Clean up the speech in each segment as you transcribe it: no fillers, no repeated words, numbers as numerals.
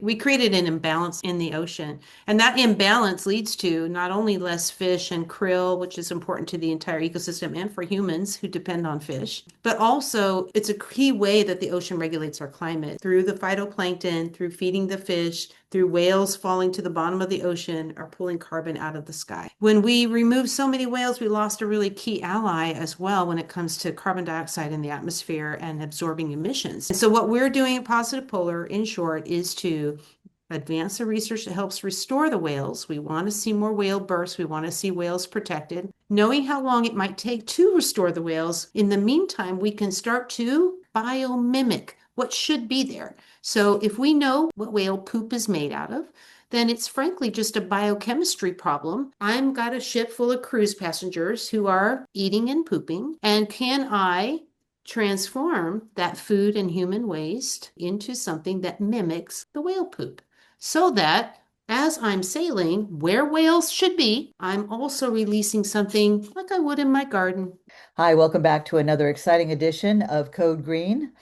We created an imbalance in the ocean, and that imbalance leads to not only less fish and krill, which is important to the entire ecosystem and for humans who depend on fish, but also it's a key way that the ocean regulates our climate through the phytoplankton, through feeding the fish, through whales falling to the bottom of the ocean or pulling carbon out of the sky. When we removed so many whales, we lost a really key ally as well when it comes to carbon dioxide in the atmosphere and absorbing emissions. And so what we're doing at Positive Polar, in short, is to advance the research that helps restore the whales. We want to see more whale births. We want to see whales protected. Knowing how long it might take to restore the whales, in the meantime, we can start to biomimic what should be there. So if we know what whale poop is made out of, then it's frankly just a biochemistry problem. I've got a ship full of cruise passengers who are eating and pooping, and can I transform that food and human waste into something that mimics the whale poop so that as I'm sailing where whales should be, I'm also releasing something like I would in my garden. Hi, welcome back to another exciting edition of Code Green,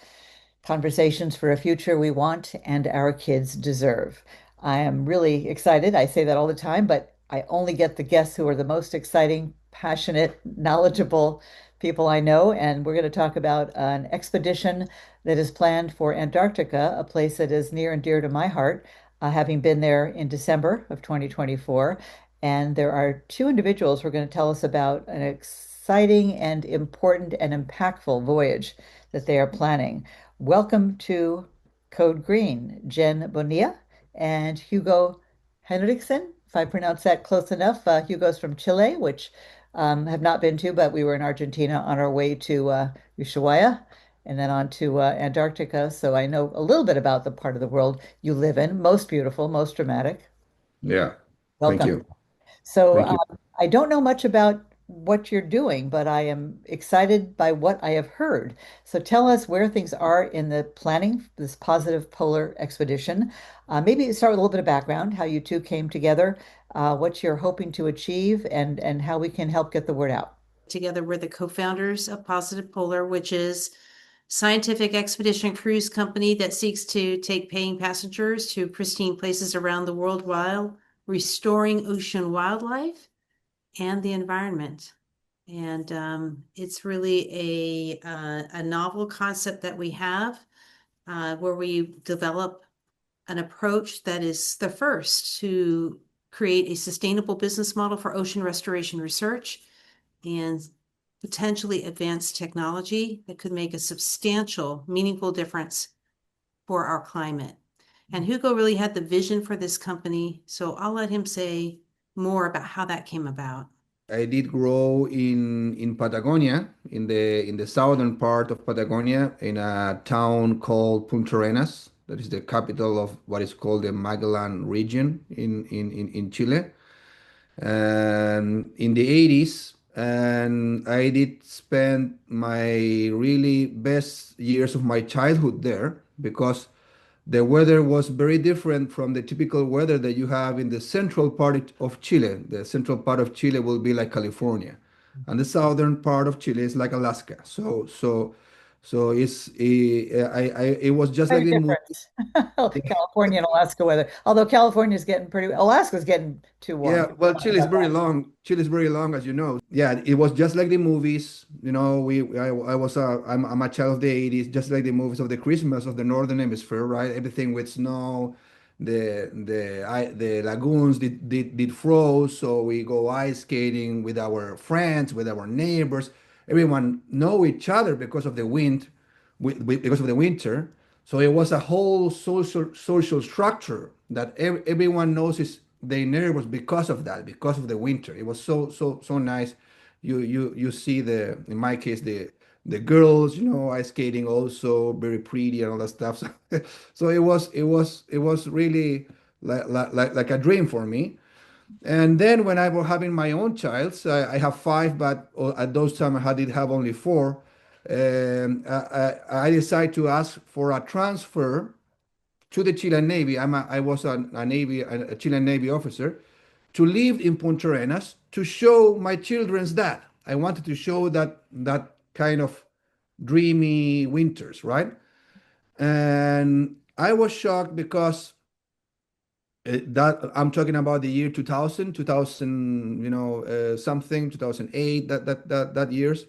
Conversations for a Future We Want and Our Kids Deserve. I am really excited. I say that all the time, but I only get the guests who are the most exciting, passionate, knowledgeable people I know. And we're going to talk about an expedition that is planned for Antarctica, a place that is near and dear to my heart, having been there in December of 2024. And there are two individuals who are going to tell us about an exciting and important and impactful voyage that they are planning. Welcome to Code Green, Jen Bonilla and Hugo Hinrichsen, if I pronounce that close enough. Hugo's from Chile, which have not been to, but we were in Argentina on our way to Ushuaia and then on to Antarctica. So I know a little bit about the part of the world you live in. Most beautiful, most dramatic. Yeah, thank Welcome. you. So Thank you. I don't know much about what you're doing, but I am excited by what I have heard. So tell us where things are in the planning for this positive polar expedition. Maybe start with a little bit of background, how you two came together, what you're hoping to achieve, and how we can help get the word out. Together, we're the co-founders of Positive Polar, which is scientific expedition cruise company that seeks to take paying passengers to pristine places around the world while restoring ocean wildlife and the environment. And it's really a novel concept that we have where we develop an approach that is the first to create a sustainable business model for ocean restoration research and potentially advanced technology that could make a substantial, meaningful difference for our climate. And Hugo really had the vision for this company, so I'll let him say more about how that came about. I did grow in Patagonia, in the southern part of Patagonia, in a town called Punta Arenas. That is the capital of what is called the Magellan region in Chile. And in the 80s, and I did spend my really best years of my childhood there because the weather was very different from the typical weather that you have in the central part of Chile. The central part of Chile will be like California, and the southern part of Chile is like Alaska. So it was just like Big the movie. difference. California and Alaska weather. Although California's getting pretty, Alaska's getting too warm. Yeah, well, Chile is very long. Chile is very long, as you know. Yeah, it was just like the movies. You know, I'm a child of the 80s, just like the movies of the Christmas of the Northern Hemisphere, right? Everything with snow, the lagoons did froze, so we go ice skating with our friends, with our neighbors. Everyone know each other because of the wind, because of the winter. So it was a whole social structure that everyone knows is their neighbors because of that, because of the winter. It was so nice. You see the in my case the girls, ice skating also very pretty and all that stuff. So it was really like a dream for me. And then when I was having my own child, so I have five, but at those times I did have only four. I decided to ask for a transfer to the Chilean Navy. I was a Chilean Navy officer to live in Punta Arenas to show my children's that. I wanted to show that kind of dreamy winters, right? And I was shocked because That I'm talking about the year 2000, 2000, something, 2008, that years.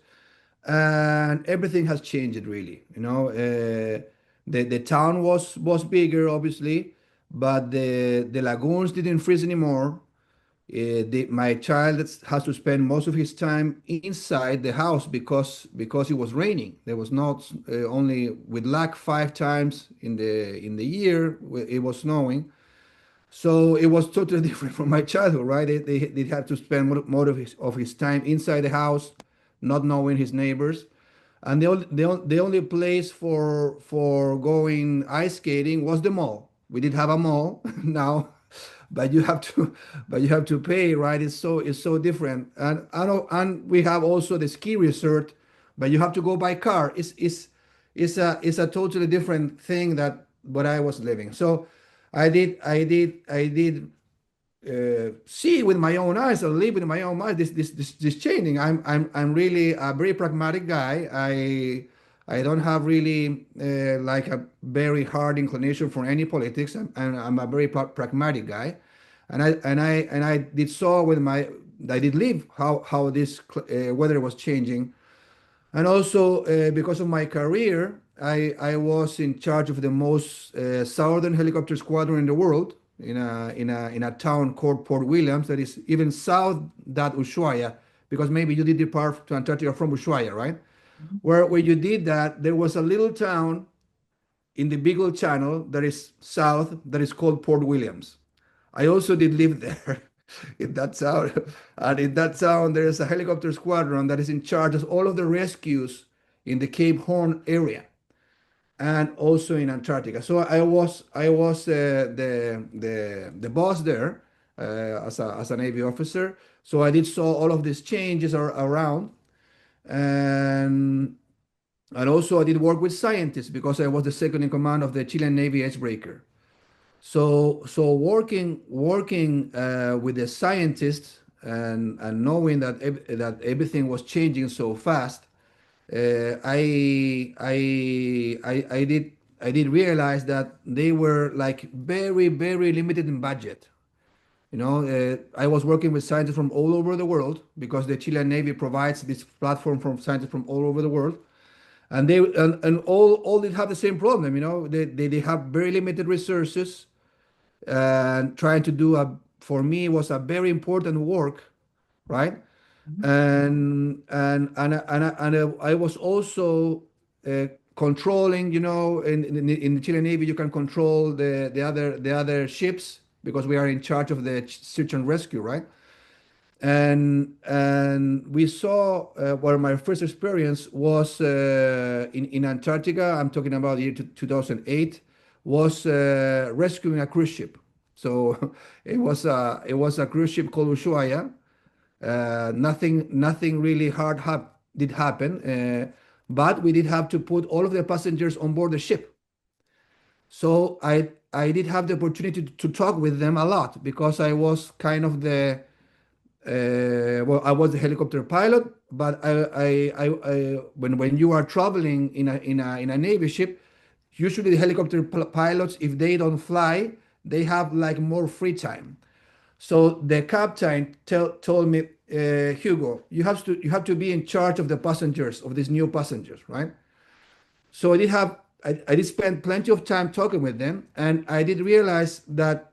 And everything has changed really. The town was bigger, obviously, but the lagoons didn't freeze anymore. My child has to spend most of his time inside the house because it was raining. There was not only with luck 5 times in the year it was snowing. So it was totally different from my childhood, right? They had to spend more of his time inside the house, not knowing his neighbors. And the only place for going ice skating was the mall. We did have a mall now, but you have to pay, right? It's so different. And I know, and we have also the ski resort, but you have to go by car. It's a totally different thing that what I was living. So I did see with my own eyes or live with my own eyes this changing. I'm really a very pragmatic guy. I don't have really like a very hard inclination for any politics. I'm a very pragmatic guy, and I did saw with my I did live how this weather was changing. And also, because of my career, I was in charge of the most southern helicopter squadron in the world in a town called Port Williams that is even south that Ushuaia, because maybe you did depart to Antarctica from Ushuaia, right? Where you did that, there was a little town in the Beagle Channel that is south that is called Port Williams. I also did live there in that town. And in that town, there is a helicopter squadron that is in charge of all of the rescues in the Cape Horn area and also in Antarctica. So I was the boss there as a Navy officer. So I did saw all of these changes around, and also I did work with scientists because I was the second in command of the Chilean Navy icebreaker. So working with the scientists and knowing that everything was changing so fast, I did realize that they were like very very limited in budget. I was working with scientists from all over the world because the Chilean Navy provides this platform from scientists from all over the world, and and all did have the same problem. They have very limited resources, and trying to do for me was a very important work, right? And I was also controlling, in the Chilean Navy, you can control the other ships because we are in charge of the search and rescue, right? And we saw where my first experience was in Antarctica. I'm talking about the year 2008. Was rescuing a cruise ship. So it was a cruise ship called Ushuaia. Nothing really hard did happen, but we did have to put all of the passengers on board the ship. So I did have the opportunity to talk with them a lot because I was kind of well, I was the helicopter pilot, but when you are traveling in a Navy ship, usually the helicopter pilots, if they don't fly, they have like more free time. So the captain told me, Hugo, you have to be in charge of the passengers, of these new passengers, right? So I did spend plenty of time talking with them, and I did realize that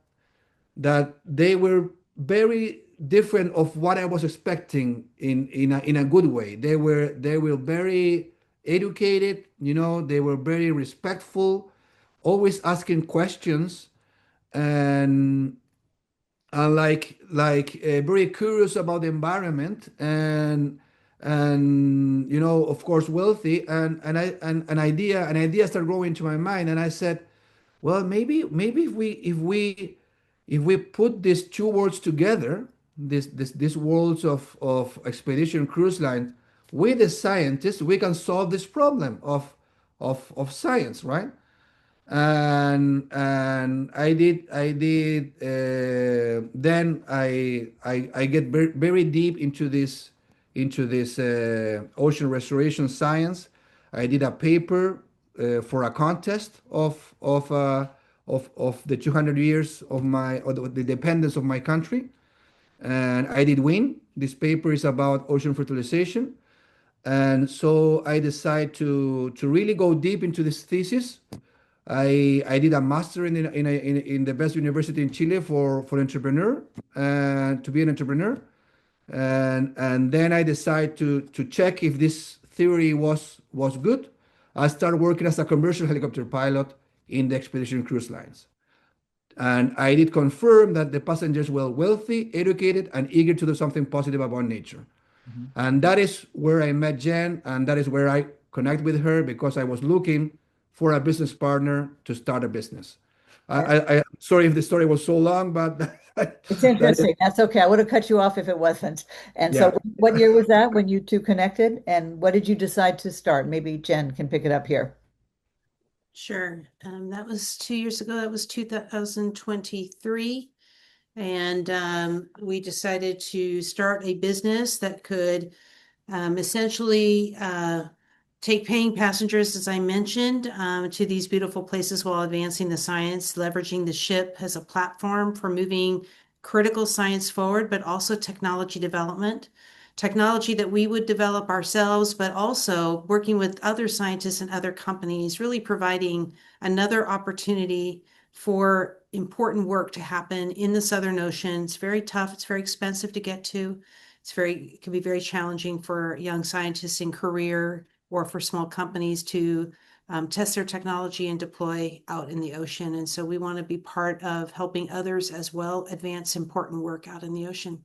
they were very different of what I was expecting in a good way. They were very educated, they were very respectful, always asking questions, and like very curious about the environment, and of course wealthy, and an idea started growing into my mind, and I said, well, maybe if we put these two worlds together, these worlds of expedition cruise line with the scientists, we can solve this problem of science, right? And I did then I get very deep into this ocean restoration science. I did a paper for a contest of the 200 years of the dependence of my country, and I did win. This paper is about ocean fertilization, and so I decided to really go deep into this thesis. I did a master in the best university in Chile for entrepreneur and to be an entrepreneur, and then I decided to check if this theory was good. I started working as a commercial helicopter pilot in the expedition cruise lines. And I did confirm that the passengers were wealthy, educated, and eager to do something positive about nature. Mhm. And that is where I met Jen, and that is where I connect with her because I was looking for a business partner to start a business. I'm sorry if the story was so long, but It's that is, interesting. That's okay. I would have cut you off if it wasn't. And so, yeah. what year was that when you two connected? And what did you decide to start? Maybe Jen can pick it up here. Sure. That was 2 years ago. That was 2023. And we decided to start a business that could essentially take paying passengers, as I mentioned, to these beautiful places while advancing the science, leveraging the ship as a platform for moving critical science forward, but also technology development. Technology that we would develop ourselves, but also working with other scientists and other companies, really providing another opportunity for important work to happen in the Southern Ocean. It's very tough, it's very expensive to get to. It can be very challenging for young scientists in career or for small companies to test their technology and deploy out in the ocean. And so we want to be part of helping others as well advance important work out in the ocean.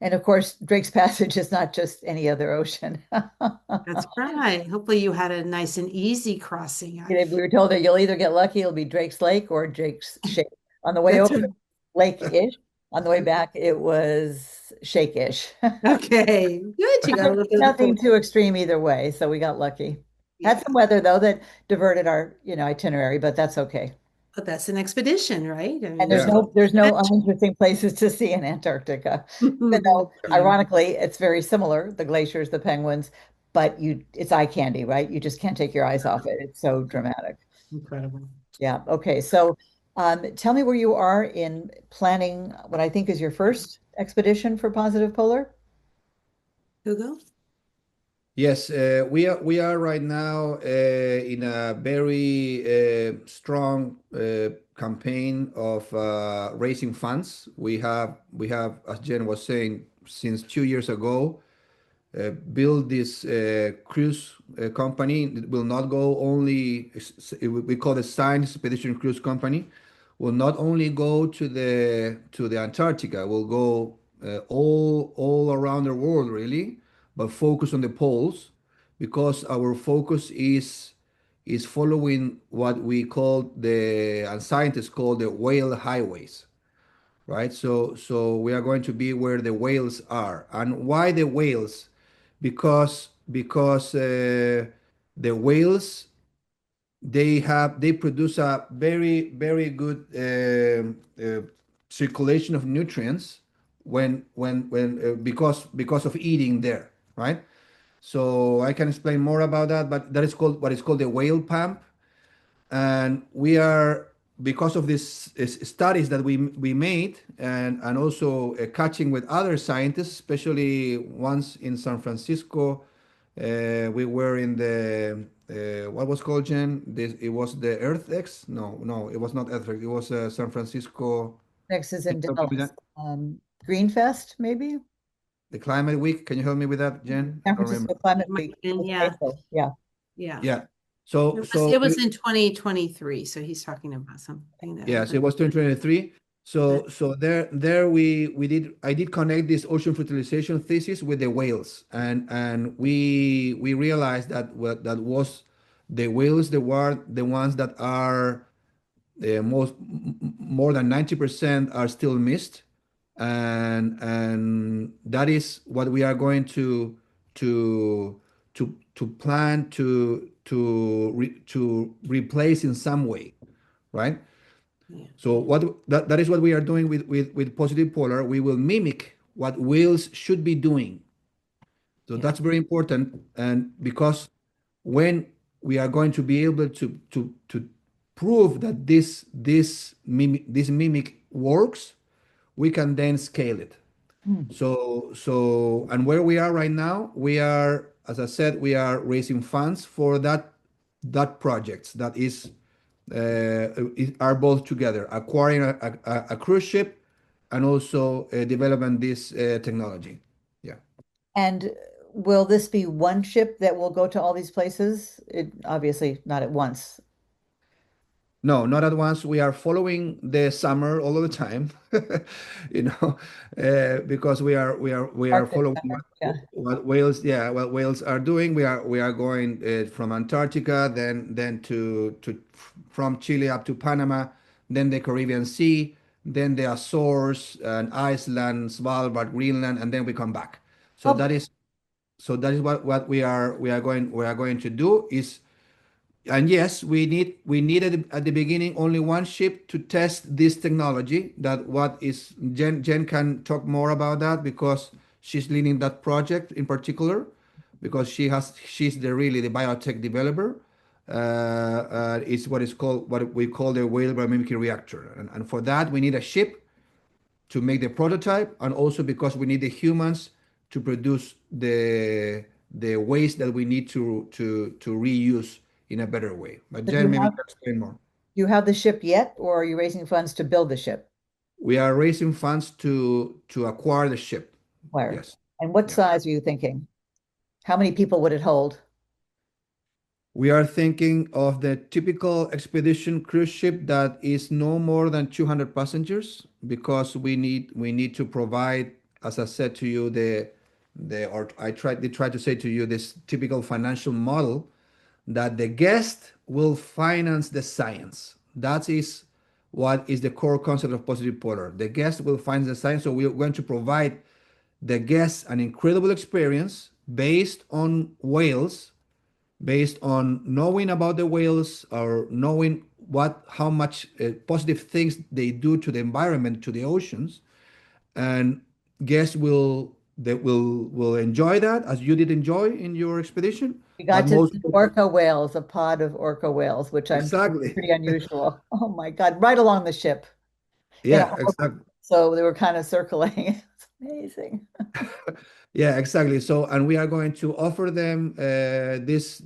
And of course, Drake's Passage is not just any other ocean. That's right. Hopefully you had a nice and easy crossing. We were told that you'll either get lucky, it'll be Drake's Lake or Drake's Shake. On the way That's over, Lake-ish. On the way back, it was Shake-ish. okay. Good. You got a little bit of Nothing both. too extreme either way, so we got lucky. Had Yeah. some weather though that diverted our, itinerary, but that's okay. But that's an expedition, right? I And mean, there's Yeah. no there's no uninteresting places to see in Antarctica. Even though, yeah. ironically, it's very similar, the glaciers, the penguins, but it's eye candy, right? You just can't take your eyes off it. It's so dramatic. Incredible. Yeah. Okay. So, tell me where you are in planning what I think is your first expedition for Positive Polar. Hugo? Yes, we are right now in a very strong campaign of raising funds. We have, as Jen was saying, since 2 years ago, build this cruise company. It will not go only, we call it Science Expedition Cruise Company, will not only go to the Antarctica, will go all around the world really, but focus on the poles because our focus is following what we call and scientists call the whale highways, right? So we are going to be where the whales are. And why the whales? Because the whales they produce a very good circulation of nutrients when because of eating there, right? So I can explain more about that, but that is called what is called the whale pump, and we are because of these studies that we made and also catching with other scientists, especially once in San Francisco. We were in the what was called, Jen? It was the Earth X. No, it was not Earth X. It was San Francisco. Next is Can in you help me with Dallas. that? Greenfest, maybe? The Climate Week. Can you help me with that, Jen? I San don't remember. Francisco Climate It might Week. have been, Okay, yeah, so, yeah. yeah. Yeah. So It was, so it was we, in 2023, so he's talking about something that yes, happened. it was 2023. So there we did I did connect this ocean fertilization thesis with the whales, and we realized that what that was the whales that were the ones that are more than 90% are still missed, and that is what we are going to plan to replace in some way, right? Yeah, So that is what we are doing with Positive Polar. We will mimic what whales should be doing. So yeah, that's very important, and because when we are going to be able to prove that this mimic works, we can then scale it. Hmm. And where we are right now, we are, as I said, we are raising funds for that projects that are both together, acquiring a cruise ship and also developing this technology. Yeah. And will this be one ship that will go to all these places? It obviously not at once. No, not at once. We are following the summer all of the time, you know, because we are Arctic following summer. Yeah. what whales are doing. We are going from Antarctica, then to from Chile up to Panama, then the Caribbean Sea, then the Azores and Iceland, Svalbard, Greenland, and then we come back. So Oh, that is what we are going to do is. And yes, we need at the beginning only one ship to test this technology. That what is Jen can talk more about that because she's leading that project in particular because she's the biotech developer. It's what we call the whale biomimicry reactor, and for that we need a ship to make the prototype, and also because we need the humans to produce the waste that we need to reuse in a better way. But so do Jen, maybe you can explain more. you have the ship yet, or are you raising funds to build the ship? We are raising funds to acquire the ship. Where? Yes. And what Yeah. size are you thinking? How many people would it hold? We are thinking of the typical expedition cruise ship that is no more than 200 passengers because we need to provide, as I said to you, or they tried to say to you this typical financial model that the guest will finance the science. That is what is the core concept of positive polar. The guest will finance the science, so we are going to provide the guests an incredible experience based on whales, based on knowing about the whales or knowing how much positive things they do to the environment, to the oceans, and guests will enjoy that as you did enjoy in your expedition. We But got to most see orca whales, a pod of orca whales, which I'm sure is exactly, pretty unusual. Oh my God, right along the ship in a yeah, harbor. exactly. So they were kind of circling. It's amazing. Yeah, exactly. So, and we are going to offer them this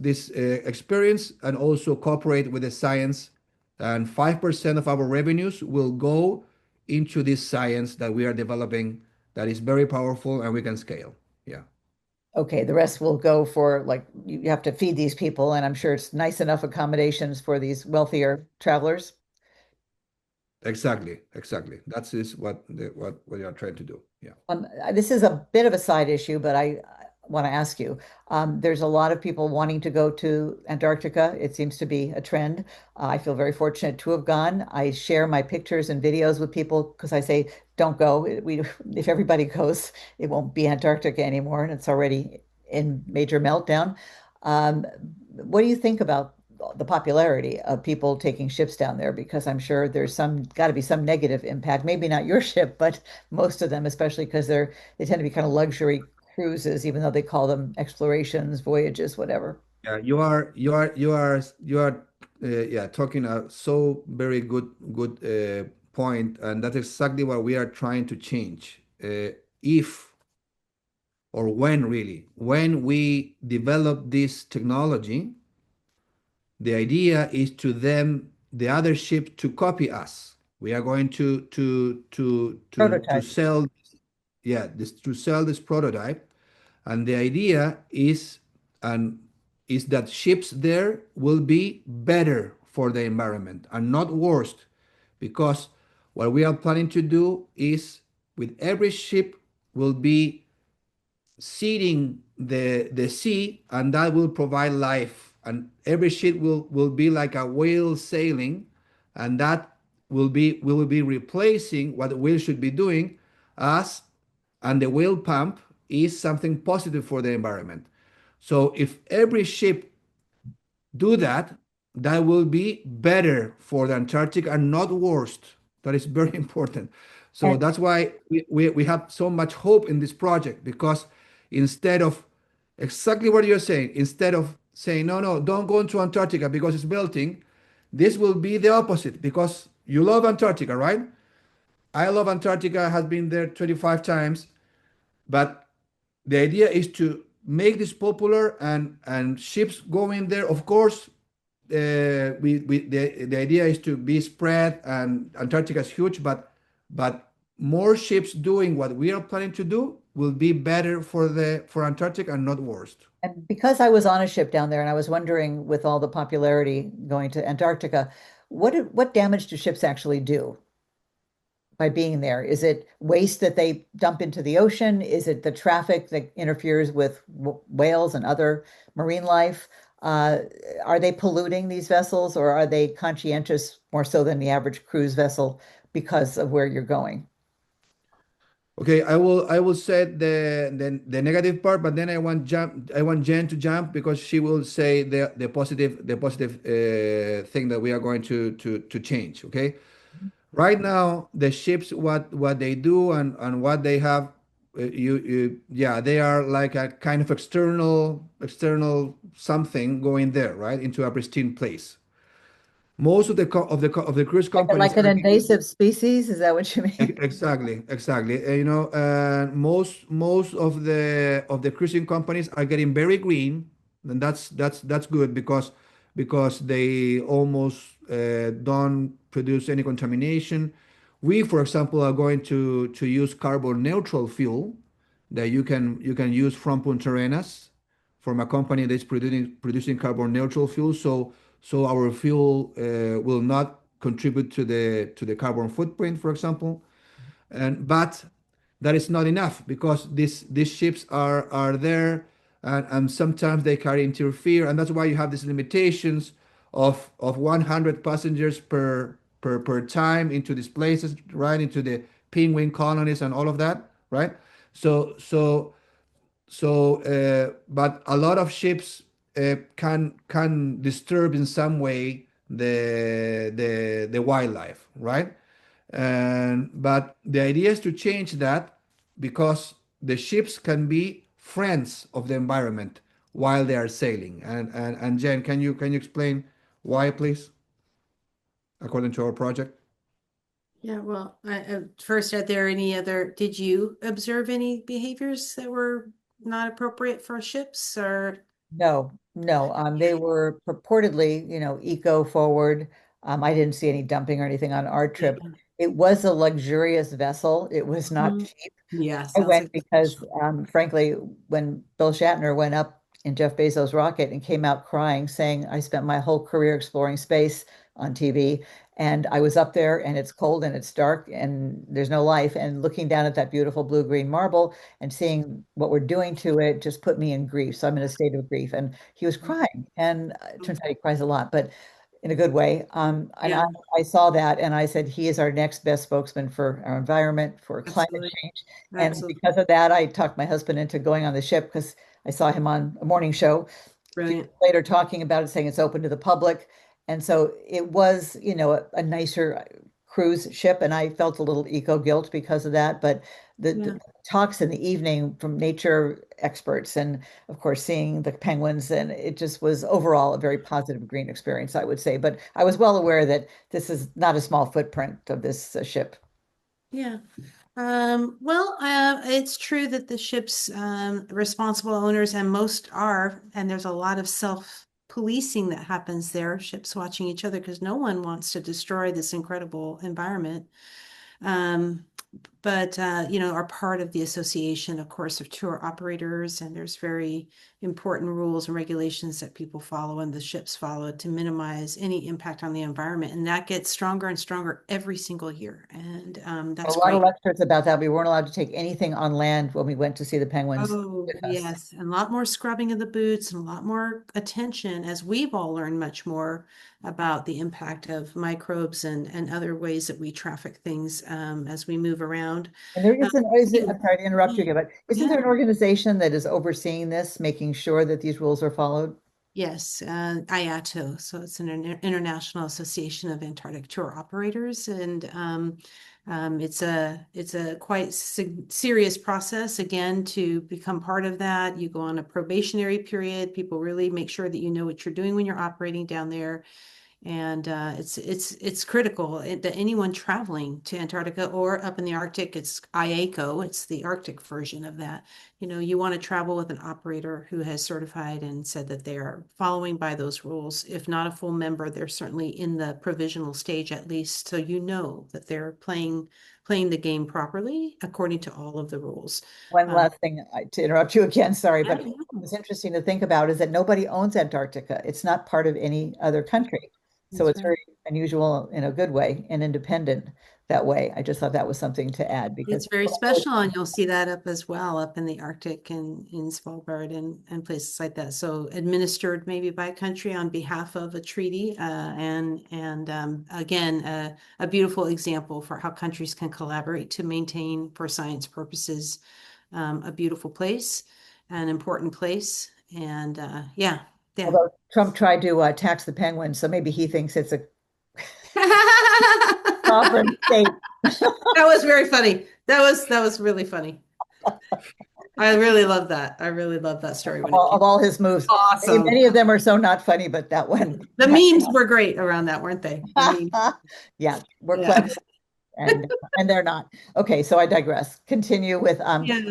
experience and also cooperate with the science. And 5% of our revenues will go into this science that we are developing that is very powerful and we can scale. Yeah, Okay, the rest will go for like you have to feed these people, and I'm sure it's nice enough accommodations for these wealthier travelers. exactly, exactly. That is what we are trying to do. Yeah. This is a bit of a side issue, but I want to ask you. There's a lot of people wanting to go to Antarctica. It seems to be a trend. I feel very fortunate to have gone. I share my pictures and videos with people because I say, don't go. If everybody goes, it won't be Antarctica anymore, and it's already in major meltdown. What do you think about the popularity of people taking ships down there? Because I'm sure there's got to be some negative impact. Maybe not your ship, but most of them, especially because they tend to be kind of luxury cruises, even though they call them explorations, voyages, whatever. Yeah, yeah, talking a so very good point, and that's exactly what we are trying to change. If or when really, when we develop this technology, the idea is to them the other ship to copy us. We are going to Prototype. sell, yeah, this prototype, and the idea and is that ships there will be better for the environment and not worse, because what we are planning to do is with every ship will be seeding the sea, and that will provide life, and every ship will be like a whale sailing, and that will be replacing what the whale should be doing as and the whale pump is something positive for the environment. So if every ship do that, that will be better for the Antarctic and not worst. That is very important. So And that's why we have so much hope in this project, because instead of exactly what you're saying, instead of saying, no, no, don't go into Antarctica because it's melting, This will be the opposite because you love Antarctica, right? I love Antarctica, has been there 25 times, but the idea is to make this popular and ships go in there. Of course, the idea is to be spread, and Antarctica is huge, but more ships doing what we are planning to do will be better for Antarctica and not worse. And because I was on a ship down there and I was wondering with all the popularity going to Antarctica, what damage do ships actually do by being there? Is it waste that they dump into the ocean? Is it the traffic that interferes with whales and other marine life? Uh, are they polluting these vessels or are they conscientious more so than the average cruise vessel because of where you're going? Okay, I will say the negative part, but then I want Jen to jump because she will say the positive thing that we are going to change. Okay, right now the ships what they do and what they have, yeah, they are like a kind of external something going there, right, into a pristine place. Most of the cruise companies Like an are invasive species? Is that what you mean? exactly, exactly. Most of the cruising companies are getting very green, and that's good because they almost don't produce any contamination. We, for example, are going to use carbon neutral fuel that you can use from Punta Arenas from a company that's producing carbon neutral fuel. So our fuel will not contribute to the carbon footprint, for example. But that is not enough because these ships are there, and sometimes they can interfere, and that's why you have these limitations of 100 passengers per time into these places, right, into the penguin colonies and all of that, right? So but a lot of ships can disturb in some way the wildlife, right? And but the idea is to change that because the ships can be friends of the environment while they are sailing. And Jen, can you explain why, please, according to our project? Yeah, well, first, did you observe any behaviors that were not appropriate for ships or? No, no. They were purportedly, eco forward. I didn't see any dumping or anything on our Yeah. trip. It was a luxurious vessel. It was not Mhm. cheap. Yeah, I sounds went like. because, frankly, when Bill Shatner went up in Jeff Bezos' rocket and came out crying, saying, I spent my whole career exploring space on TV, and I was up there and it's cold and it's dark and there's no life. And looking down at that beautiful blue-green marble and seeing what we're doing to it just put me in grief. So I'm in a state of grief. And he was crying. And it turns out he cries a lot, but in a good way. And Yeah, I saw that and I said, he is our next best spokesman for our environment, for climate absolutely. change. And Absolutely. because of that, I talked my husband into going on the ship because I saw him on a morning show a few Brilliant. days later talking about it, saying it's open to the public. And so it was, a nicer cruise ship. And I felt a little eco guilt because of that. But the Yeah. talks in the evening from nature experts and, of course, seeing the penguins, and it just was overall a very positive green experience, I would say. But I was well aware that this is not a small footprint of this ship. Yeah. Well, it's true that the ship's responsible owners, and most are, and there's a lot of self-policing that happens there, ships watching each other because no one wants to destroy this incredible environment. Um, but are part of the association, of course, of tour operators, and there's very important rules and regulations that people follow and the ships follow to minimize any impact on the environment. And that gets stronger and stronger every single year. And A that's lot of great. lectures about that. We weren't allowed to take anything on land when we went to see the penguins Oh, with us. yes. And a lot more scrubbing of the boots and a lot more attention as we've all learned much more about the impact of microbes and other ways that we traffic things as we move around. And there Uh, isn't, I'm sorry to interrupt you yeah. again, but isn't Yeah. there an organization that is overseeing this, making sure that these rules are followed? Yes, IATO. So it's an international association of Antarctic tour operators, and it's a quite serious process. Again, to become part of that, you go on a probationary period. People really make sure that you know what you're doing when you're operating down there. And it's critical that anyone traveling to Antarctica or up in the Arctic, it's IACO, it's the Arctic version of that. You want to travel with an operator who has certified and said that they are following by those rules. If not a full member, they're certainly in the provisional stage at least, so that they're playing the game properly according to all of the rules. One Um, last thing to interrupt you again, sorry, yeah, but what's interesting to think about is that nobody owns Antarctica. It's not part of any other country. So that's it's right. very unusual in a good way and independent that way. I just thought that was something to add because It's very special, and you'll see that up as well, up in the Arctic and in Svalbard and places like that. So administered maybe by country on behalf of a treaty, and again, a beautiful example for how countries can collaborate to maintain, for science purposes, a beautiful place, an important place, and yeah, yeah. although Trump tried to tax the penguins, so maybe he thinks it's a sovereign state. That was very funny. That was really funny. I really love that. I really love that story when it Of came. all his moves. Awesome. Many of them are so not funny, but that one, The memes were great around that, weren't they? The memes. yeah, we're Yeah. clever and they're not. Okay, so I digress. Continue with Yeah.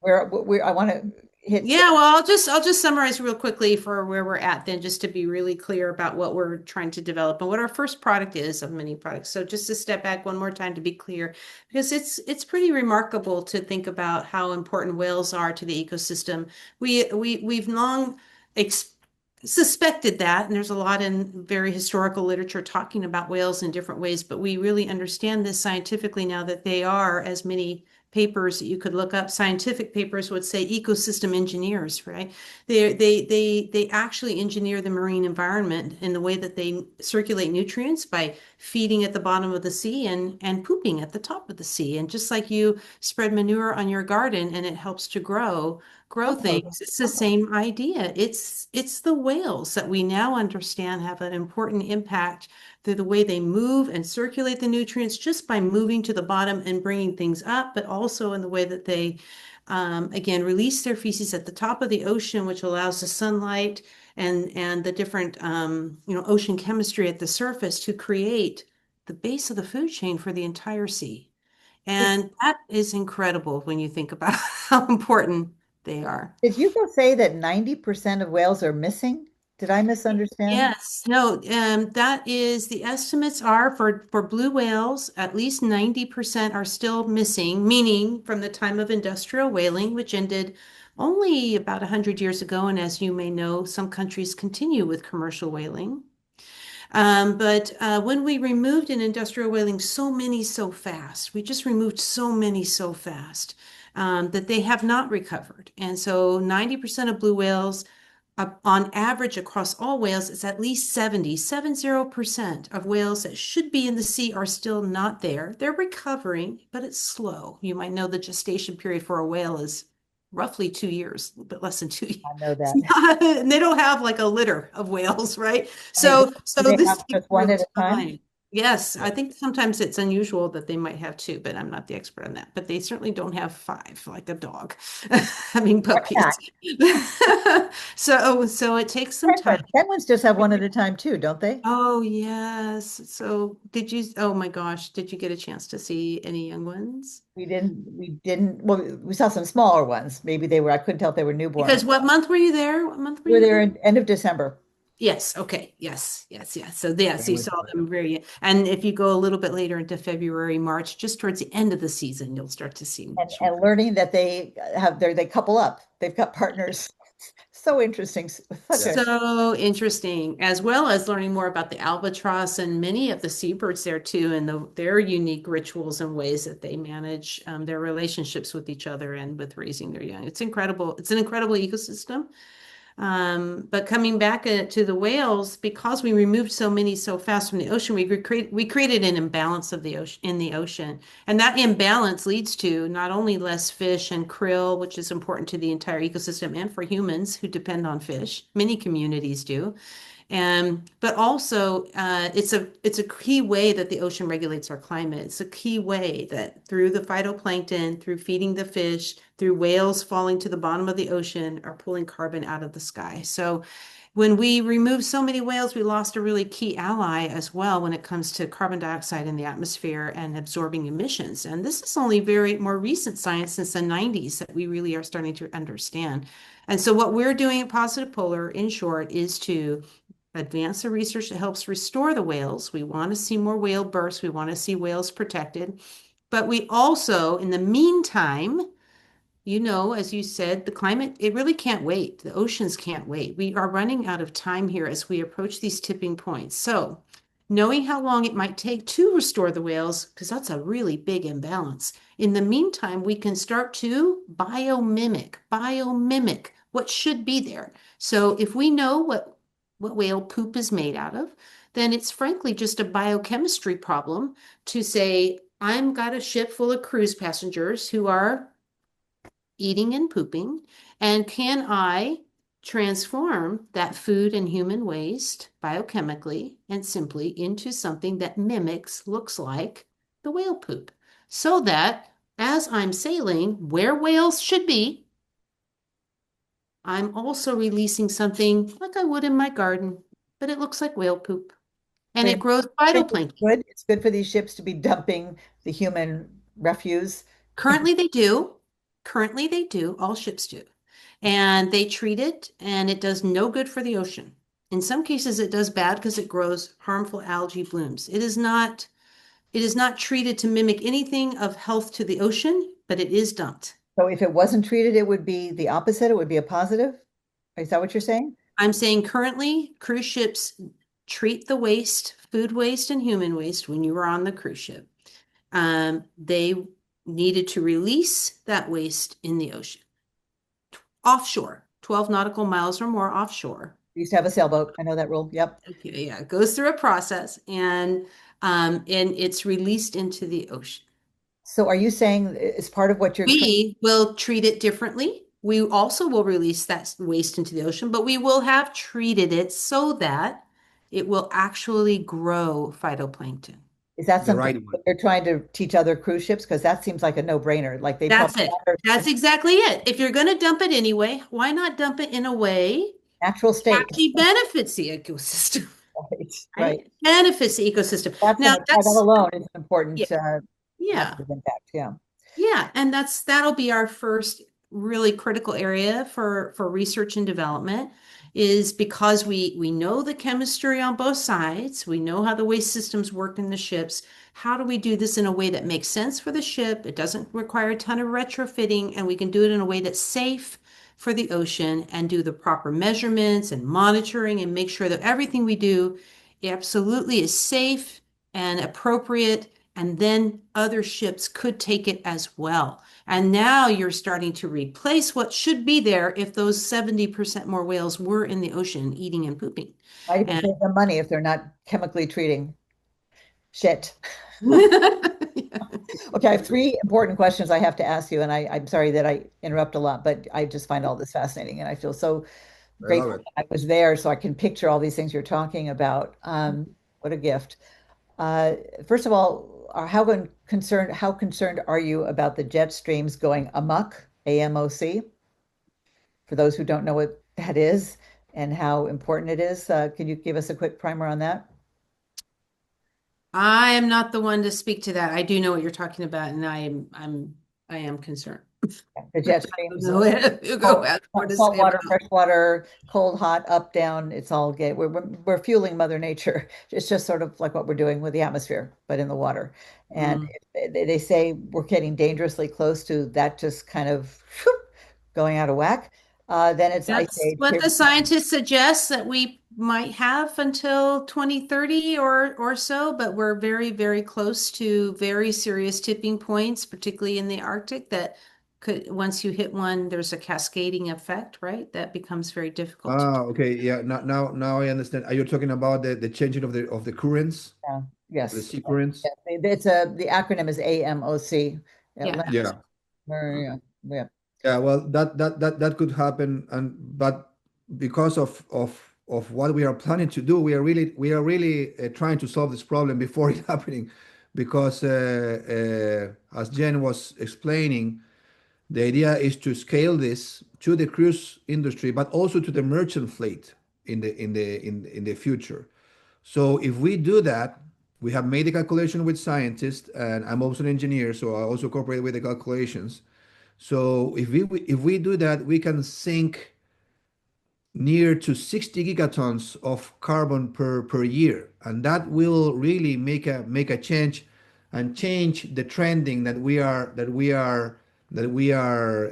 where I want to hit. Yeah, well, I'll just summarize real quickly for where we're at then, just to be really clear about what we're trying to develop and what our first product is of many products. So just to step back one more time to be clear, because it's pretty remarkable to think about how important whales are to the ecosystem. We've long ex suspected that, and there's a lot in very historical literature talking about whales in different ways, but we really understand this scientifically now that they are, as many papers that you could look up, scientific papers would say ecosystem engineers, right? They actually engineer the marine environment in the way that they circulate nutrients by feeding at the bottom of the sea and pooping at the top of the sea. And just like you spread manure on your garden and it helps to grow things, it's the same idea. It's the whales that we now understand have an important impact through the way they move and circulate the nutrients just by moving to the bottom and bringing things up, but also in the way that they, again, release their feces at the top of the ocean, which allows the sunlight and the different, ocean chemistry at the surface to create the base of the food chain for the entire sea. And that is incredible when you think about how important they are. Did you go say that 90% of whales are missing? Did I misunderstand? Yes, no, that is the estimates are for blue whales, at least 90% are still missing, meaning from the time of industrial whaling, which ended only about 100 years ago. And as you may know, some countries continue with commercial whaling. But when we removed in industrial whaling so many so fast, we just removed so many so fast that they have not recovered. And so 90% of blue whales, on average across all whales, it's at least 70% of whales that should be in the sea are still not there. They're recovering, but it's slow. You might know the gestation period for a whale is roughly 2 years, a little bit less than 2 years. I know that. And they don't have like a litter of whales, right? I mean, So do they this have takes just one real at a time? time. Yes, I think sometimes it's unusual that they might have two, but I'm not the expert on that. But they certainly don't have five, like a dog having Or puppies. cat? So it takes some Right, time. but penguins just have one at a time too, don't they? Oh, yes. So oh my gosh, did you get a chance to see any young ones? Well, we saw some smaller ones. Maybe they were, I couldn't tell if they were newborn. Because what month were you there? What month were We were you there there? in end of December. Yes. Okay. Yes. Yes. Yes. So yes, you Penguins saw are- them very, and if you go a little bit later into February, March, just towards the end of the season, you'll start to see And, much more. and learning that they couple up. They've got partners. So interesting. Such a Yes. So interesting, as well as learning more about the albatross and many of the seabirds there too, and their unique rituals and ways that they manage their relationships with each other and with raising their young. It's incredible. It's an incredible ecosystem. But coming back to the whales, because we removed so many so fast from the ocean, we created an imbalance of the ocean in the ocean, and that imbalance leads to not only less fish and krill, which is important to the entire ecosystem and for humans who depend on fish. Many communities do, but also it's a key way that the ocean regulates our climate. It's a key way that through the phytoplankton, through feeding the fish, through whales falling to the bottom of the ocean or pulling carbon out of the sky. So when we removed so many whales, we lost a really key ally as well when it comes to carbon dioxide in the atmosphere and absorbing emissions. And this is only very more recent science since the 90s that we really are starting to understand. And so what we're doing at Positive Polar, in short, is to advance the research that helps restore the whales. We want to see more whale births. We want to see whales protected. But we also, in the meantime, as you said, the climate, it really can't wait. The oceans can't wait. We are running out of time here as we approach these tipping points. So, knowing how long it might take to restore the whales, because that's a really big imbalance. In the meantime, we can start to biomimic what should be there. So, if we know what whale poop is made out of, then it's frankly just a biochemistry problem to say, I've got a ship full of cruise passengers who are eating and pooping, and can I transform that food and human waste biochemically and simply into something that looks like the whale poop, so that as I'm sailing where whales should be, I'm also releasing something like I would in my garden, but it looks like whale poop and So it you grows think it's phytoplankton. good? It's good for these ships to be dumping the human refuse. Currently, they do. Currently, they do. All ships do. And they treat it, and it does no good for the ocean. In some cases, it does bad because it grows harmful algae blooms. It is not treated to mimic anything of health to the ocean, but it is dumped. So if it wasn't treated, it would be the opposite. It would be a positive. Is that what you're saying? I'm saying currently, cruise ships treat the waste, food waste and human waste when you were on the cruise ship. They needed to release that waste in the ocean, offshore, 12 nautical miles or more offshore. We used to have a sailboat. I know that rule. Yep. Okay, yeah, it goes through a process and it's released into the ocean. So are you saying it's part of what you're trying? We will treat it differently. We also will release that waste into the ocean, but we will have treated it so that it will actually grow phytoplankton. Is that The something right that one. they're trying to teach other cruise ships? Because that seems like a no-brainer. Like they That's probably it. have That's a exactly it. If you're going to dump it anyway, why not dump it in a way natural that state. actually benefits the ecosystem, Right. Right. right? Benefits the ecosystem. That's Now, that that's, alone is an yeah, important yeah. positive impact. Yeah. Yeah, and that'll be our first really critical area for research and development is because we know the chemistry on both sides, we know how the waste systems work in the ships. How do we do this in a way that makes sense for the ship? It doesn't require a ton of retrofitting, and we can do it in a way that's safe for the ocean and do the proper measurements and monitoring and make sure that everything we do absolutely is safe and appropriate, and then other ships could take it as well. And now you're starting to replace what should be there if those 70% more whales were in the ocean eating and pooping. Might even And save them money if they're not chemically treating shit. Okay, I have three important questions I have to ask you, and I'm sorry that I interrupt a lot, but I just find all this fascinating, and I feel so I love grateful it. that I was there so I can picture all these things you're talking about. What a gift. Uh, First of all, how concerned are you about the jet streams going amok, AMOC, for those who don't know what that is and how important it is? Can you give us a quick primer on that? I am not the one to speak to that. I do know what you're talking about, and I am concerned. The I jet don't streams, know if Hugo has more to salt say water, about. fresh water, cold, hot, up, down, it's all gay. We're fueling Mother Nature. It's just sort of like what we're doing with the atmosphere, but in the water. And Mm. they say we're getting dangerously close to that just kind of going out of whack. Then it's ice That's age. what Here, the scientists suggest that we might have until 2030 or so, but we're very, very close to very serious tipping points, particularly in the Arctic, that could, once you hit one, there's a cascading effect, right? That becomes very difficult to. Ah, okay. Yeah. Now I understand. Are you talking about the changing of the currents, yeah, the yes. sea currents? Yes. The acronym is AMOC. Yeah. Atlantic, Yeah. yeah, yeah. Yeah. Well, that could happen, and but because of what we are planning to do, we are really trying to solve this problem before it happening, because as Jen was explaining. The idea is to scale this to the cruise industry, but also to the merchant fleet in the future. So if we do that, we have made the calculation with scientists, and I'm also an engineer, so I also cooperate with the calculations. So if we do that, we can sink near to 60 gigatons of carbon per year, and that will really make a change and change the trending that we are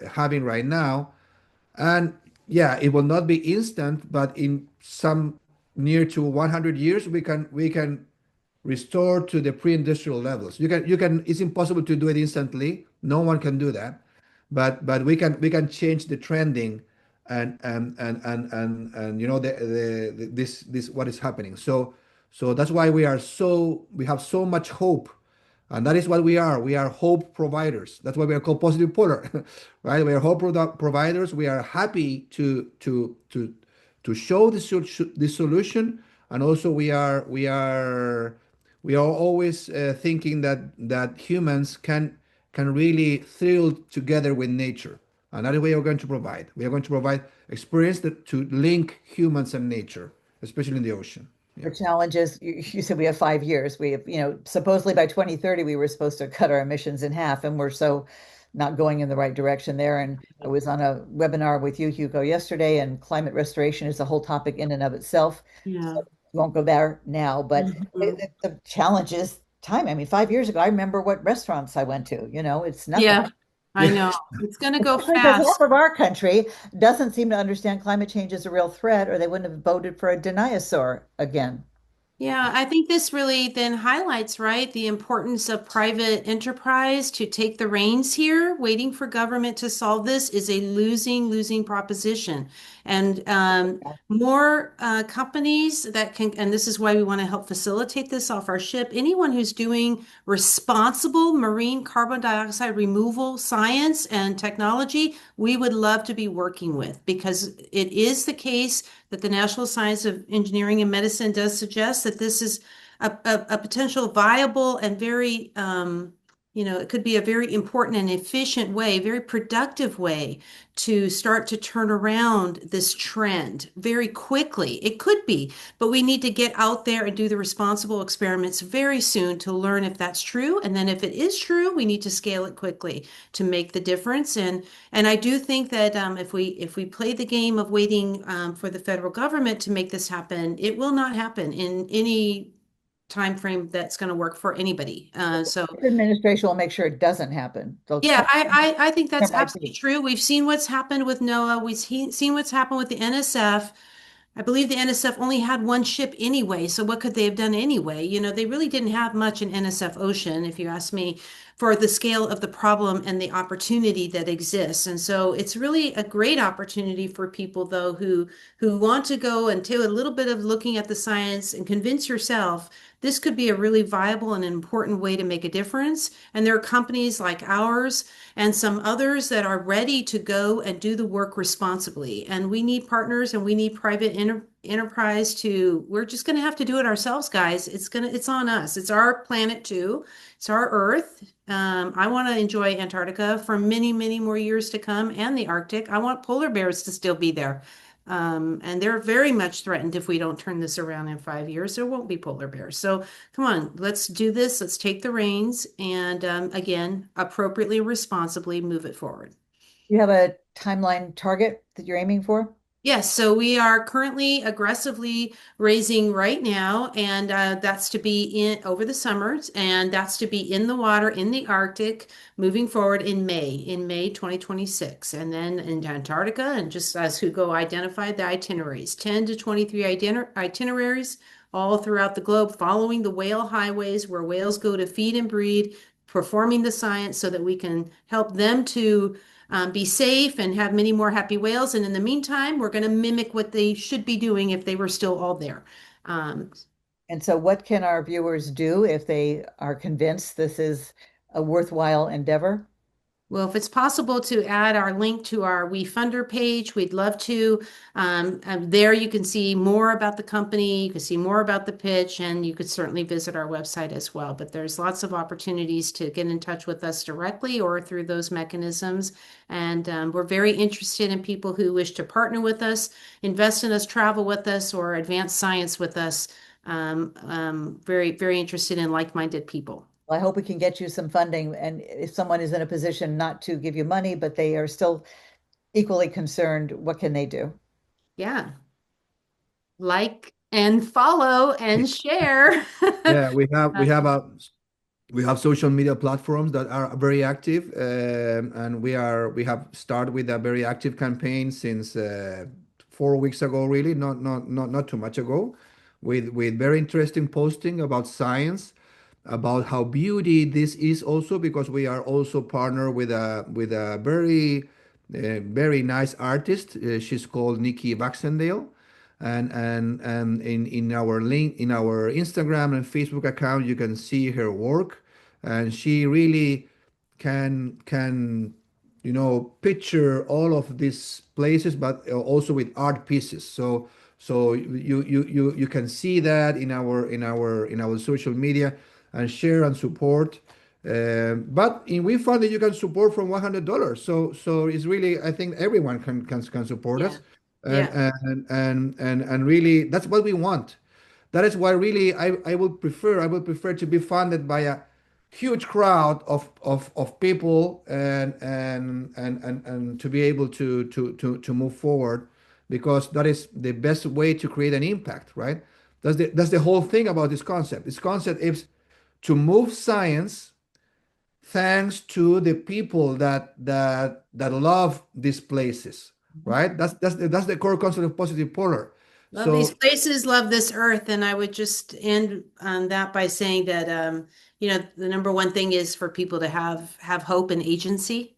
having right now. And yeah, it will not be instant, but in some near to 100 years, we can restore to the pre-industrial levels. You can. It's impossible to do it instantly. No one can do that, but we can change the trending and this what is happening. So that's why we have so much hope, and that is what we are. We are hope providers. That's why we are called positive polar, right? We are hope providers. We are happy to show the solution, and also we are always thinking that humans can really thrill together with nature, and that is what we are going to provide. We are going to provide experience to link humans and nature, especially in the ocean. The Yeah. challenge is, you said we have 5 years. We have, supposedly by 2030, we were supposed to cut our emissions in half, and we're so not going in the right direction there. And I was on a webinar with you, Hugo, yesterday, and climate restoration is a whole topic in and of itself. Yeah. So we won't go there now, but Mhm. the challenge is time. I mean, 5 years ago, I remember what restaurants I went to. It's nothing. Yeah, I know. It's going to go Especially because half fast. of our country doesn't seem to understand climate change is a real threat, or they wouldn't have voted for a dinosaur again. Yeah, I think this really then highlights, right, the importance of private enterprise to take the reins here. Waiting for government to solve this is a losing proposition. And more companies that can, and this is why we want to help facilitate this off our ship. Anyone who's doing responsible marine carbon dioxide removal science and technology, we would love to be working with, because it is the case that the National Science of Engineering and Medicine does suggest that this is a potential viable and very, it could be a very important and efficient way, very productive way to start to turn around this trend very quickly. It could be, but we need to get out there and do the responsible experiments very soon to learn if that's true. And then if it is true, we need to scale it quickly to make the difference. And I do think that if we play the game of waiting for the federal government to make this happen, it will not happen in any time frame that's going to work for anybody. So This administration will make sure it doesn't happen. They'll yeah, try. I think There that's might absolutely be. true. We've seen what's happened with NOAA. Seen what's happened with the NSF. I believe the NSF only had one ship anyway, so what could they have done anyway? They really didn't have much in NSF Ocean, if you ask me, for the scale of the problem and the opportunity that exists. And so it's really a great opportunity for people, though, who want to go and do a little bit of looking at the science and convince yourself this could be a really viable and important way to make a difference. And there are companies like ours and some others that are ready to go and do the work responsibly. And we need partners, and we need private enterprise we're just going to have to do it ourselves, guys. It's on us. It's our planet too. It's our Earth. I want to enjoy Antarctica for many more years to come, and the Arctic. I want polar bears to still be there. And they're very much threatened if we don't turn this around in 5 years. There won't be polar bears. So come on, let's do this. Let's take the reins and again, appropriately, responsibly move it forward. You have a timeline target that you're aiming for? Yes, so we are currently aggressively raising right now, and that's to be in over the summers, and that's to be in the water in the Arctic moving forward in May 2026, and then in Antarctica, and just as Hugo identified the itineraries, 10 to 23 itineraries all throughout the globe, following the whale highways where whales go to feed and breed, performing the science so that we can help them to be safe and have many more happy whales. And in the meantime, we're going to mimic what they should be doing if they were still all there. Um, And so, what can our viewers do if they are convinced this is a worthwhile endeavor? Well, if it's possible to add our link to our WeFunder page, we'd love to. There you can see more about the company, you can see more about the pitch, and you could certainly visit our website as well. But there's lots of opportunities to get in touch with us directly or through those mechanisms. And we're very interested in people who wish to partner with us, invest in us, travel with us, or advance science with us. Very, very interested in like-minded people. I hope we can get you some funding. And if someone is in a position not to give you money, but they are still equally concerned, what can they do? Yeah. Like and follow and share. Yeah, we have Uh, we have social media platforms that are very active, and we have started with a very active campaign since 4 weeks ago, really, not too much ago, with very interesting posting about science, about how beauty this is also because we are also partner with a very nice artist. She's called Nikki Baxendale, and in our link in our Instagram and Facebook account, you can see her work, and she really can picture all of these places, but also with art pieces. So you can see that in our social media and share and support. But in we found that you can support from $100. So it's really, I think everyone can support yeah. us, and Yeah. and really that's what we want. That is why really I would prefer to be funded by a huge crowd of people, and to be able to move forward, because that is the best way to create an impact, right? That's the whole thing about this concept. This concept is to move science thanks to the people that love these places, right? That's the core concept of positive polar. Love these So places, love this earth. And I would just end on that by saying that the number one thing is for people to have hope and agency,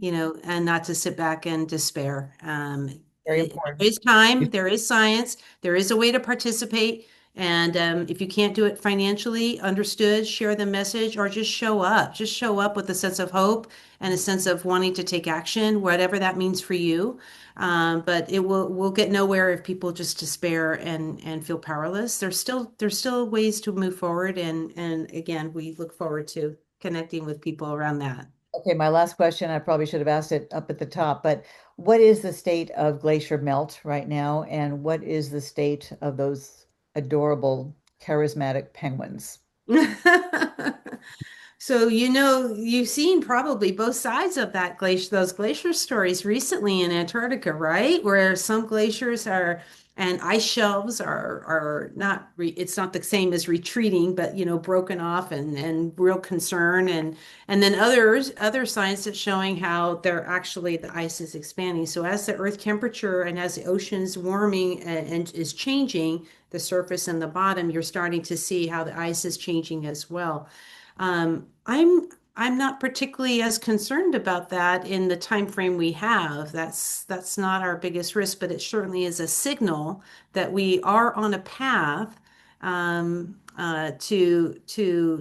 and not to sit back and despair. Very There important. is time, there is science, there is a way to participate. And if you can't do it financially, understood, share the message, or just show up. Just show up with a sense of hope and a sense of wanting to take action, whatever that means for you. But we'll get nowhere if people just despair and feel powerless. There's still ways to move forward, and again, we look forward to connecting with people around that. Okay, my last question, I probably should have asked it up at the top, but what is the state of glacier melt right now? And what is the state of those adorable, charismatic penguins? So, you've seen probably both sides of those glacier stories recently in Antarctica, right? Where some glaciers and ice shelves are not, it's not the same as retreating, but, broken off and real concern. And then other signs that's showing how the ice is expanding. So as the earth temperature and as the ocean's warming and is changing, the surface and the bottom, you're starting to see how the ice is changing as well. I'm not particularly as concerned about that in the time frame we have. That's not our biggest risk, but it certainly is a signal that we are on a path to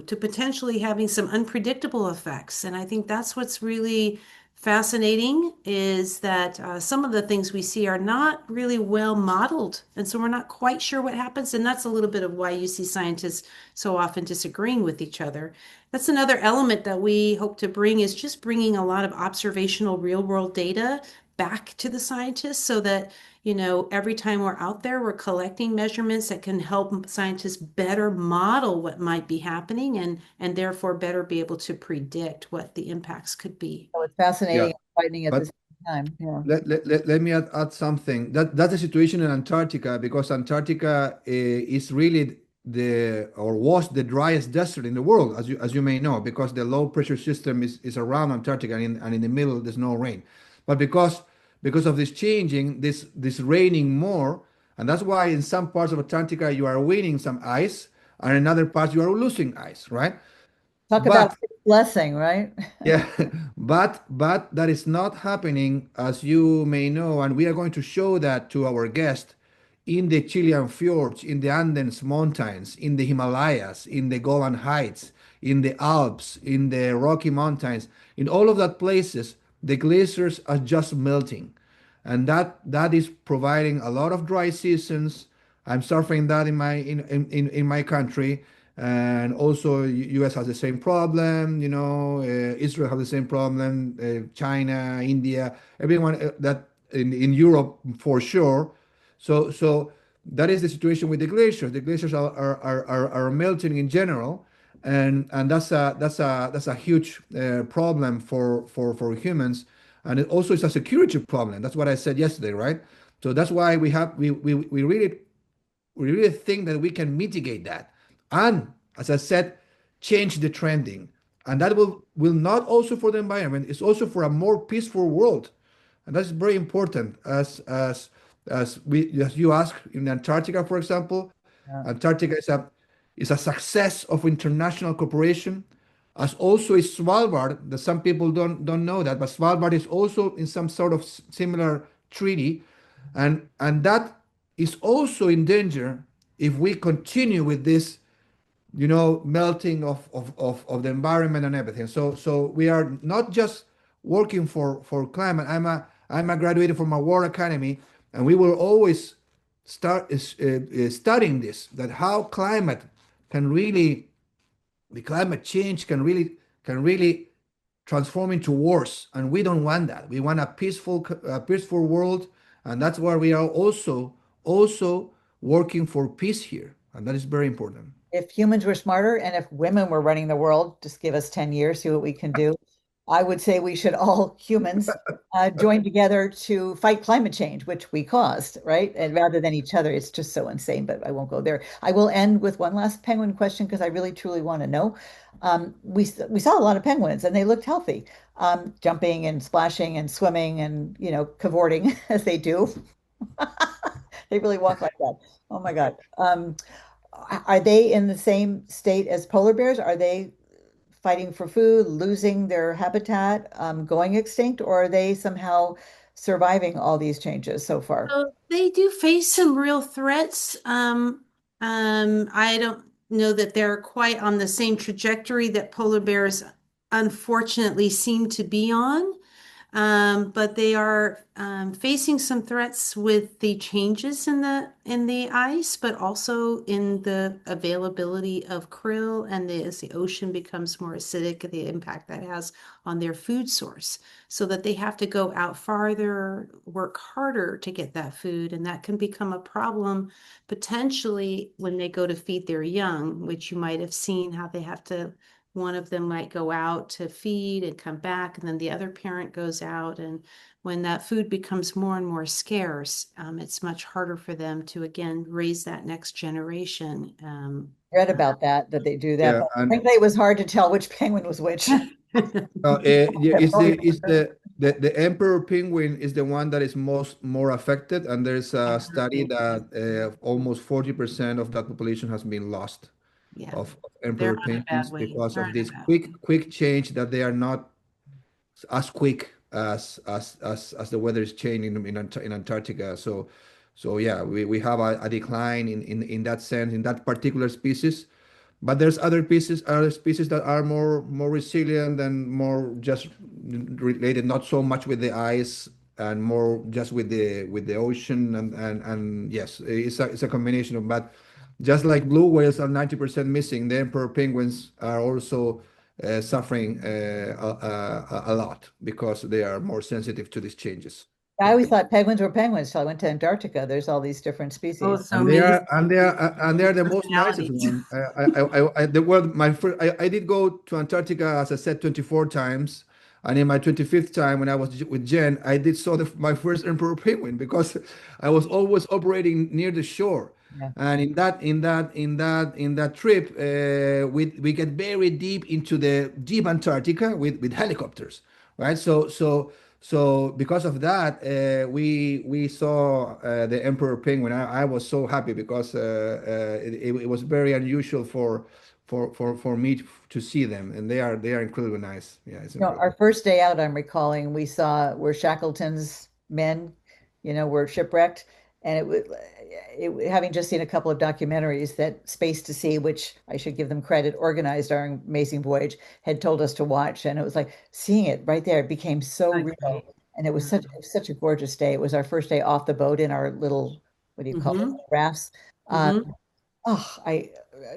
potentially having some unpredictable effects. And I think that's what's really fascinating is that some of the things we see are not really well modeled. And so we're not quite sure what happens. And that's a little bit of why you see scientists so often disagreeing with each other. That's another element that we hope to bring is just bringing a lot of observational real world data back to the scientists so that, every time we're out there, we're collecting measurements that can help scientists better model what might be happening and therefore better be able to predict what the impacts could be. So it's yeah, fascinating and frightening at the but same time. Yeah. let me add something. That's the situation in Antarctica, because Antarctica is really or was the driest desert in the world, as you may know, because the low pressure system is around Antarctica, and in the middle there's no rain. But because of this changing, this raining more, and that's why in some parts of Antarctica you are winning some ice, and in other parts you are losing ice, right? Talk But about blessing, right? yeah, but that is not happening, as you may know, and we are going to show that to our guest in the Chilean fjords, in the Andes mountains, in the Himalayas, in the Golan Heights, in the Alps, in the Rocky Mountains, in all of that places, the glaciers are just melting, and that is providing a lot of dry seasons. I'm suffering that in my country, and also U.S. has the same problem. Israel has the same problem. China, India, everyone that in Europe for sure. So that is the situation with the glaciers. The glaciers are melting in general, and that's a huge problem for humans, and it also is a security problem. That's what I said yesterday, right? So that's why we really think that we can mitigate that, and as I said, change the trending, and that will not also for the environment. It's also for a more peaceful world, and that's very important. As you ask in Antarctica, for example, Yeah. Antarctica is a success of international cooperation, as also is Svalbard. That some people don't know that, but Svalbard is also in some sort of similar treaty, and that is also in danger if we continue with this, melting of the environment and everything. So we are not just working for climate. I'm a graduate from a war academy, and we will always start studying this, that how can really the climate change can really transform into wars, and we don't want that. We want a peaceful world, and that's why we are also working for peace here, and that is very important. If humans were smarter and if women were running the world, just give us 10 years, see what we can do. I would say we should all humans join together to fight climate change, which we caused, right? And rather than each other, it's just so insane, but I won't go there. I will end with one last penguin question because I really truly want to know. We saw a lot of penguins and they looked healthy, jumping and splashing and swimming and, cavorting as they do. They really walk like that. Oh my God. Are they in the same state as polar bears? Are they fighting for food, losing their habitat, going extinct, or are they somehow surviving all these changes so far? So they do face some real threats. I don't know that they're quite on the same trajectory that polar bears unfortunately seem to be on. But they are facing some threats with the changes in the ice, but also in the availability of krill, and as the ocean becomes more acidic, the impact that has on their food source, so that they have to go out farther, work harder to get that food, and that can become a problem potentially when they go to feed their young, which you might have seen how they have to one of them might go out to feed and come back, and then the other parent goes out. And when that food becomes more and more scarce, it's much harder for them to again raise that next generation. Read about that they do that, Yeah, but and frankly, it was hard to tell which penguin was which. yeah, the emperor penguin is the one that is more affected, and there's a study that almost 40% of that population has been lost Yeah, of they're emperor on a bad penguins way. because They're of on a this bad way. quick change, that they are not as quick as the weather is changing in Antarctica. So yeah, we have a decline in that sense, in that particular species. But there's other species that are more resilient and more just related, not so much with the ice and more just with the ocean, and yes, it's a combination of. But just like blue whales are 90% missing, the emperor penguins are also suffering a lot because they are more sensitive to these changes. I Yeah. always thought penguins were penguins till I went to Antarctica. There's all these different Oh, species. so And they many are and they are and they are the most nicest personalities. one. The world my first I did go to Antarctica, as I said, 24 times, and in my 25th time when I was with Jen, I did saw my first emperor penguin because I was always operating near the shore, Yeah. and in that trip, we get very deep into the deep Antarctica with helicopters, right? So because of that, we saw the emperor penguin. I was so happy because it was very unusual for me to see them, and they are incredibly nice. Yeah, it's Our incredible. first day out, I'm recalling, we saw where Shackleton's men, were shipwrecked, And having just seen a couple of documentaries that Space to Sea, which I should give them credit, organized our amazing voyage, had told us to watch. And it was like seeing it right there, it became so real. Okay. And it was Yeah. such a gorgeous day. It was our first day off the boat in our little, what do you call it, Mm-hmm. rafts. Uh, Mm-hmm. I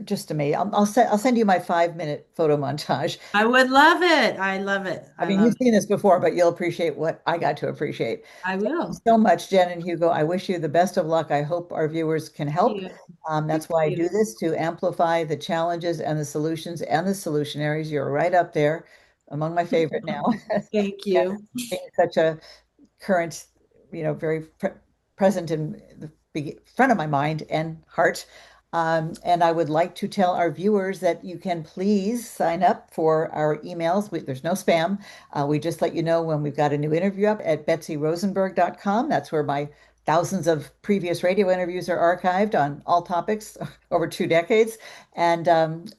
just amazing. I'll send you my 5 minute photo montage. I would love it. I love it. I I mean, love you've it. seen this before, but you'll appreciate what I got to appreciate. I Thank you will. so much, Jen and Hugo. I wish you the best of luck. I hope our viewers can help. Thank you. That's Thank why I you. do this, to amplify the challenges and the solutions and the solutionaries. You're right up there among my favorite now. Thank And you. being such a current, very present in the front of my mind and heart. And I would like to tell our viewers that you can please sign up for our emails. There's no spam. We just let you know when we've got a new interview up at betsyrosenberg.com. That's where my thousands of previous radio interviews are archived on all topics over 2 decades. And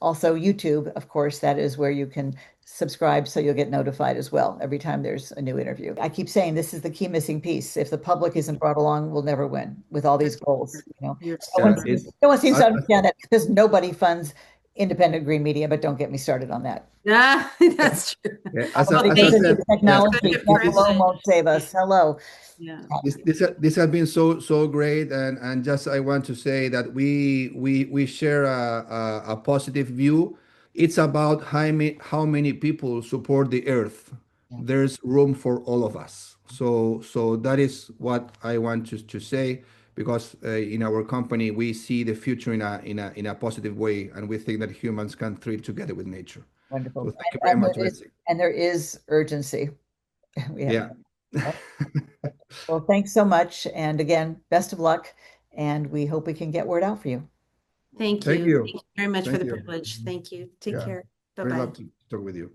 also YouTube, of course, that is where you can subscribe so you'll get notified as well every time there's a new interview. I keep saying this is the key missing piece. If the public isn't brought along, we'll never win with all these goals. You're No so one Yeah, right. seems, it, no one seems I, to I- understand that because nobody funds independent green media, but don't get me started on that. Yeah, that's true. yeah, Nobody as I goes Thank into said, you. yeah, You're technology. such a That alone privilege. won't save Yeah. us. Hello. Yeah. this has been so great, and just I want to say that we share a positive view. It's about how many people support the earth. Yeah, There's room for all of us. So that is what I want to say, because in our company we see the future in a positive way, and we think that humans can thrive together with nature. So wonderful. thank you very much, Betsy. And there is urgency. We have. Yeah. Well, thanks so much. And again, best of luck. And we hope we can get word out for you. Thank Thank you. you. Thank you very much for Thank the you. privilege. Thank you. Take Yeah. care. Very Bye-bye. love to talk with you.